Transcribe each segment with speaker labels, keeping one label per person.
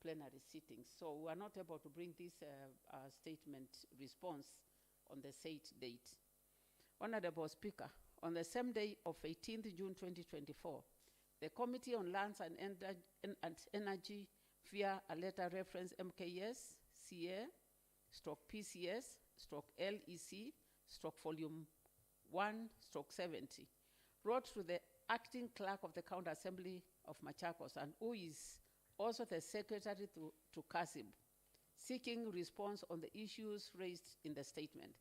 Speaker 1: plenary sittings. So we are not able to bring this statement response on the said date. Honorable Speaker, on the same day of 18th June 2024, the Committee on Lands and Energy via a letter reference MKS, CA, stroke PCS, stroke LEC, stroke volume 1, stroke 70, wrote to the acting clerk of the County Assembly of Machakos, and who is also the secretary to CASIB, seeking response on the issues raised in the statement.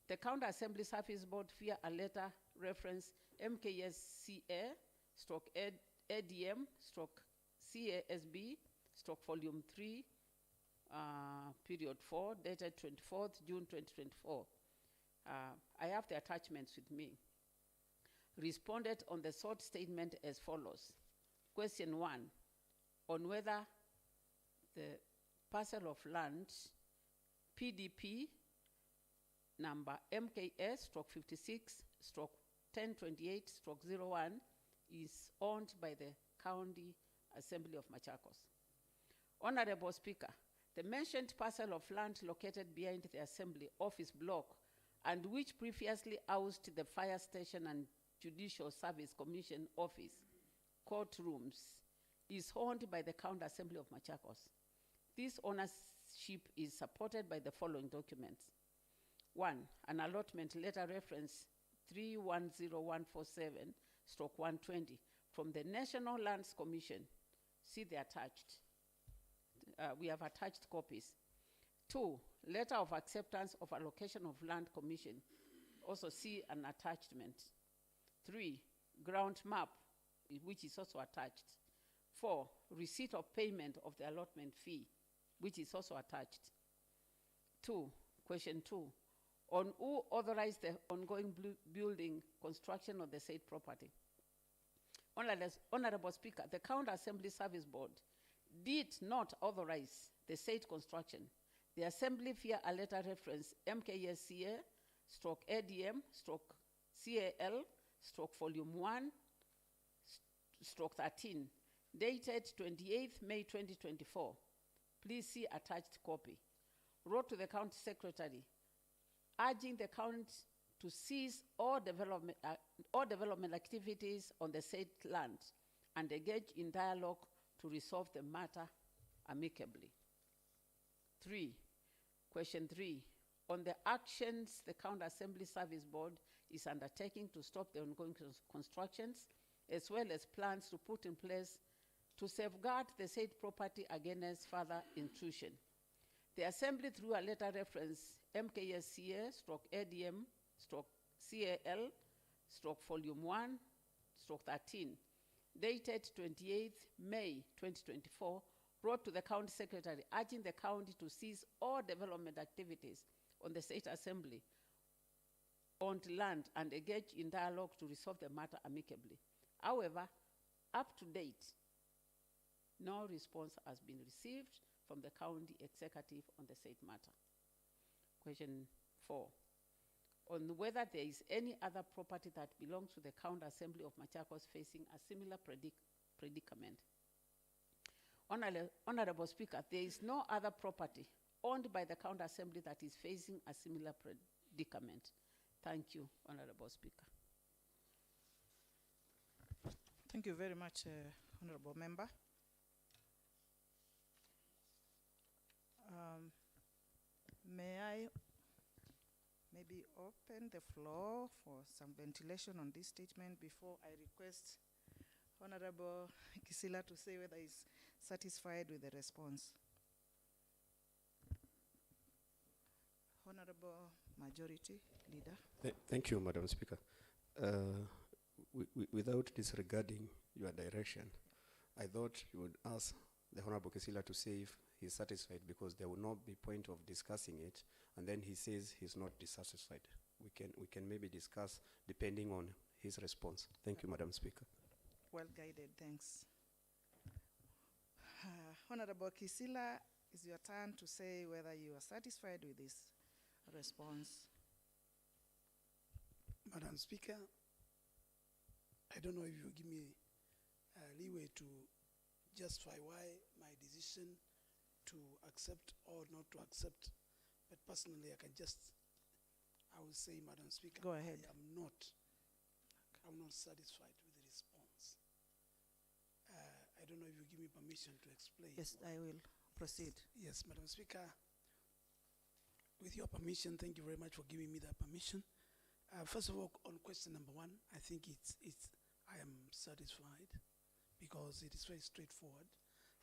Speaker 1: The County Assembly Service Board via a letter reference MKSCA, stroke ADM, stroke CASB, stroke volume 3, period 4, dated 24th June 2024. I have the attachments with me. Responded on the short statement as follows. Question 1, on whether the parcel of land PDP number MKS stroke 56 stroke 1028 stroke 01 is owned by the County Assembly of Machakos. Honorable Speaker, the mentioned parcel of land located behind the Assembly office block and which previously housed the Fire Station and Judicial Service Commission office, courtrooms, is owned by the County Assembly of Machakos. This ownership is supported by the following documents. 1, an allotment letter reference 310147 stroke 120 from the National Lands Commission. See the attached. We have attached copies. 2, letter of acceptance of allocation of land commission. Also see an attachment. 3, ground map, which is also attached. 4, receipt of payment of the allotment fee, which is also attached. 2, question 2, on who authorized the ongoing building construction of the said property. Honorable Speaker, the County Assembly Service Board did not authorize the said construction. The Assembly via a letter reference MKSCA, stroke ADM, stroke CAL, stroke volume 1, stroke 13, dated 28th May 2024. Please see attached copy. Wrote to the County Secretary, urging the county to cease all development activities on the said land and engage in dialogue to resolve the matter amicably. 3, question 3, on the actions the County Assembly Service Board is undertaking to stop the ongoing constructions, as well as plans to put in place to safeguard the said property against further intrusion. The Assembly, through a letter reference MKSCA, stroke ADM, stroke CAL, stroke volume 1, stroke 13, dated 28th May 2024, wrote to the County Secretary, urging the county to cease all development activities on the State Assembly owned land and engage in dialogue to resolve the matter amicably. However, up to date, no response has been received from the county executive on the said matter. Question 4, on whether there is any other property that belongs to the County Assembly of Machakos facing a similar predicament. Honorable Speaker, there is no other property owned by the County Assembly that is facing a similar predicament. Thank you, Honorable Speaker.
Speaker 2: Thank you very much, Honorable Member. May I maybe open the floor for some ventilation on this statement before I request Honorable Kisila to say whether he's satisfied with the response. Honorable Majority Leader.
Speaker 3: Thank you, Madam Speaker. Without disregarding your direction, I thought you would ask the Honorable Kisila to say if he's satisfied, because there will not be point of discussing it, and then he says he's not dissatisfied. We can maybe discuss depending on his response. Thank you, Madam Speaker.
Speaker 2: Well guided, thanks. Honorable Kisila, it's your turn to say whether you are satisfied with this response.
Speaker 4: Madam Speaker, I don't know if you give me leeway to justify why my decision to accept or not to accept. But personally, I will say, Madam Speaker,
Speaker 2: Go ahead.
Speaker 4: I'm not satisfied with the response. I don't know if you give me permission to explain.
Speaker 2: Yes, I will proceed.
Speaker 4: Yes, Madam Speaker, with your permission, thank you very much for giving me that permission. First of all, on question number 1, I think I am satisfied because it is very straightforward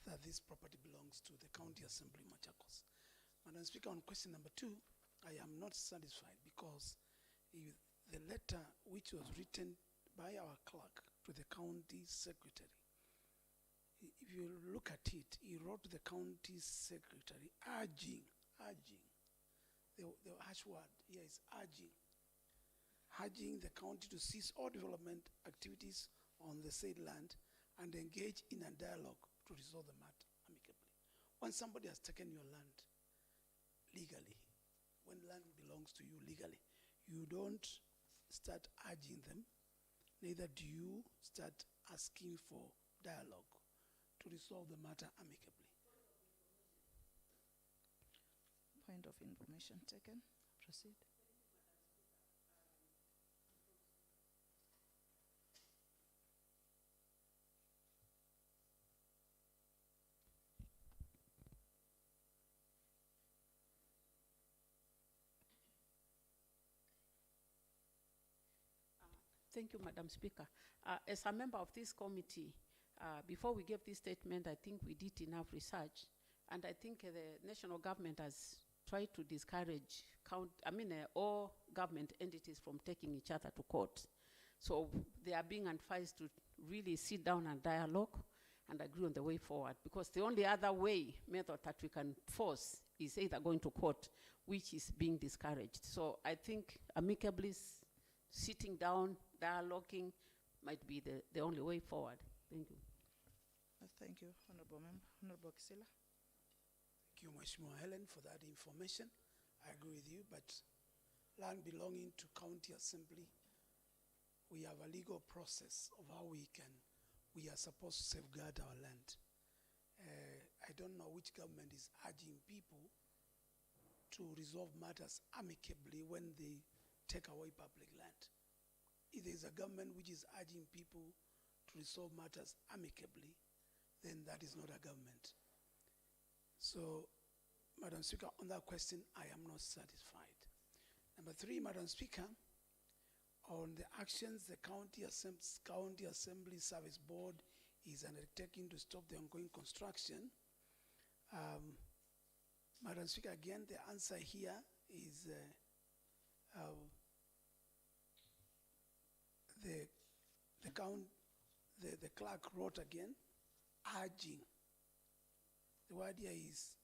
Speaker 4: that this property belongs to the County Assembly, Machakos. Madam Speaker, on question number 2, I am not satisfied because the letter which was written by our clerk to the county secretary, if you look at it, he wrote to the county secretary urging, the harsh word here is urging the county to cease all development activities on the said land and engage in a dialogue to resolve the matter amicably. When somebody has taken your land legally, when land belongs to you legally, you don't start urging them, neither do you start asking for dialogue to resolve the matter amicably.
Speaker 2: Point of information taken. Proceed.
Speaker 1: Thank you, Madam Speaker. As a member of this committee, before we gave this statement, I think we did enough research, and I think the national government has tried to discourage all government entities from taking each other to court. So they are being advised to really sit down and dialogue and agree on the way forward, because the only other method that we can force is either going to court, which is being discouraged. So I think amicably sitting down, dialoguing might be the only way forward. Thank you.
Speaker 2: Thank you, Honorable Member. Honorable Kisila.
Speaker 4: Thank you, Mheshimiwa Helen, for that information. I agree with you, but land belonging to county assembly, we have a legal process of how we are supposed to safeguard our land. I don't know which government is urging people to resolve matters amicably when they take away public land. If there is a government which is urging people to resolve matters amicably, then that is not a government. So, Madam Speaker, on that question, I am not satisfied. Number 3, Madam Speaker, on the actions the County Assembly Service Board is undertaking to stop the ongoing construction, Madam Speaker, again, the answer here is the clerk wrote again, urging. The word here is,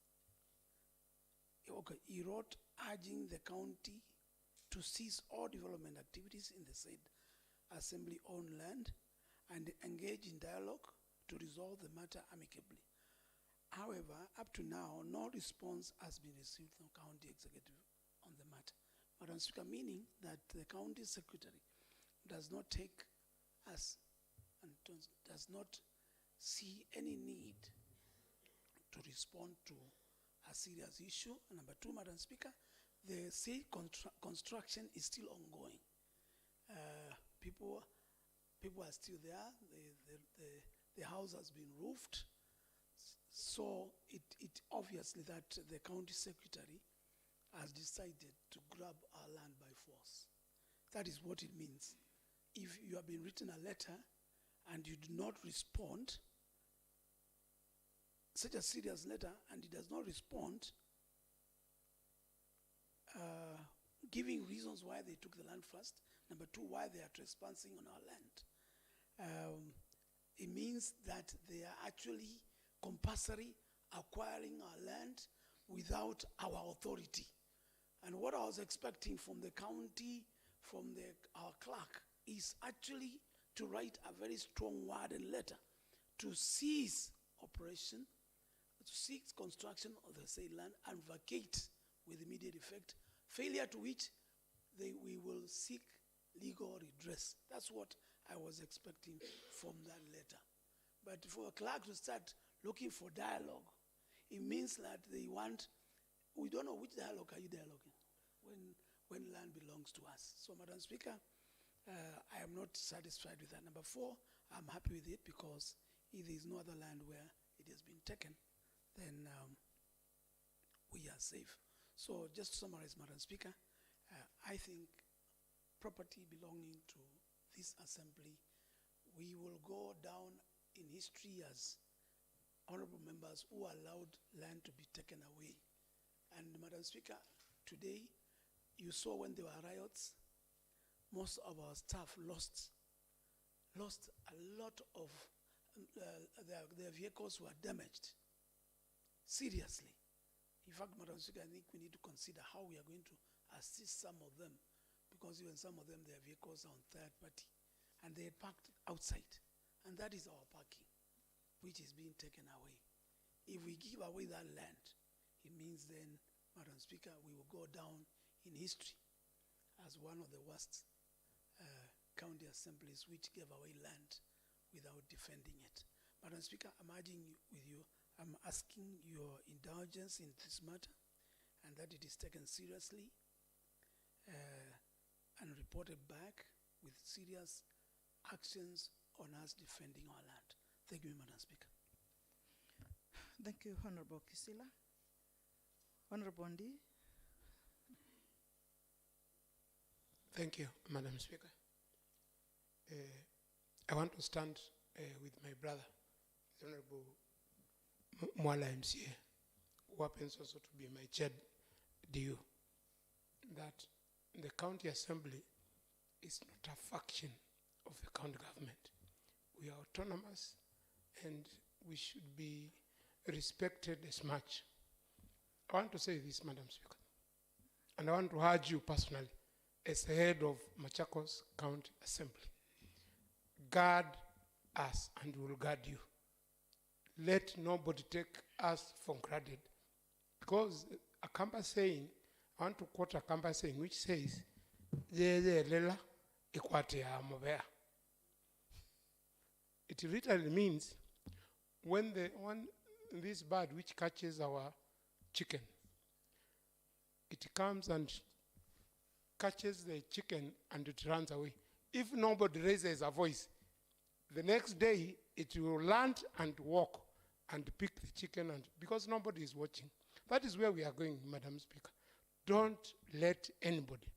Speaker 4: okay, he wrote urging the county to cease all development activities in the said assembly-owned land and engage in dialogue to resolve the matter amicably. However, up to now, no response has been received from county executive on the matter. Madam Speaker, meaning that the county secretary does not take us and does not see any need to respond to a serious issue. And number 2, Madam Speaker, the said construction is still ongoing. People are still there. The house has been roofed. So it obviously that the county secretary has decided to grab our land by force. That is what it means. If you have been written a letter and you do not respond, such a serious letter, and it does not respond, giving reasons why they took the land first, number 2, why they are trespassing on our land, it means that they are actually compulsory acquiring our land without our authority. And what I was expecting from the county, from our clerk, is actually to write a very strong word and letter to cease operation, to cease construction of the said land and vacate with immediate effect, failure to which we will seek legal redress. That's what I was expecting from that letter. But for a clerk to start looking for dialogue. It means that they want, we don't know which dialogue are you dialoguing when land belongs to us. So, Madam Speaker, I am not satisfied with that. Number 4, I'm happy with it because if there is no other land where it has been taken, then we are safe. So just to summarize, Madam Speaker, I think property belonging to this assembly, we will go down in history as honorable members who allowed land to be taken away. And Madam Speaker, today, you saw when there were riots, most of our staff lost a lot of, their vehicles were damaged, seriously. In fact, Madam Speaker, I think we need to consider how we are going to assist some of them, because even some of them, their vehicles are on third party, and they had parked outside, and that is our parking, which is being taken away. If we give away that land, it means then, Madam Speaker, we will go down in history as one of the worst county assemblies which gave away land without defending it. Madam Speaker, I'm urging with you, I'm asking your indulgence in this matter and that it is taken seriously and reported back with serious actions on us defending our land. Thank you, Madam Speaker.
Speaker 2: Thank you, Honorable Kisila. Honorable Ndi.
Speaker 5: Thank you, Madam Speaker. I want to stand with my brother, the Honorable Mwala MCA, who happens also to be my chair DU, that the county assembly is not a faction of the county government. We are autonomous and we should be respected as much. I want to say this, Madam Speaker, and I want to urge you personally as the head of Machakos County Assembly. Guard us and we will guard you. Let nobody take us for granted. Because a Kamba saying, I want to quote a Kamba saying which says, it literally means when this bird which catches our chicken, it comes and catches the chicken and it runs away. If nobody raises a voice, the next day it will land and walk and pick the chicken, and because nobody is watching. That is where we are going, Madam Speaker. Don't let anybody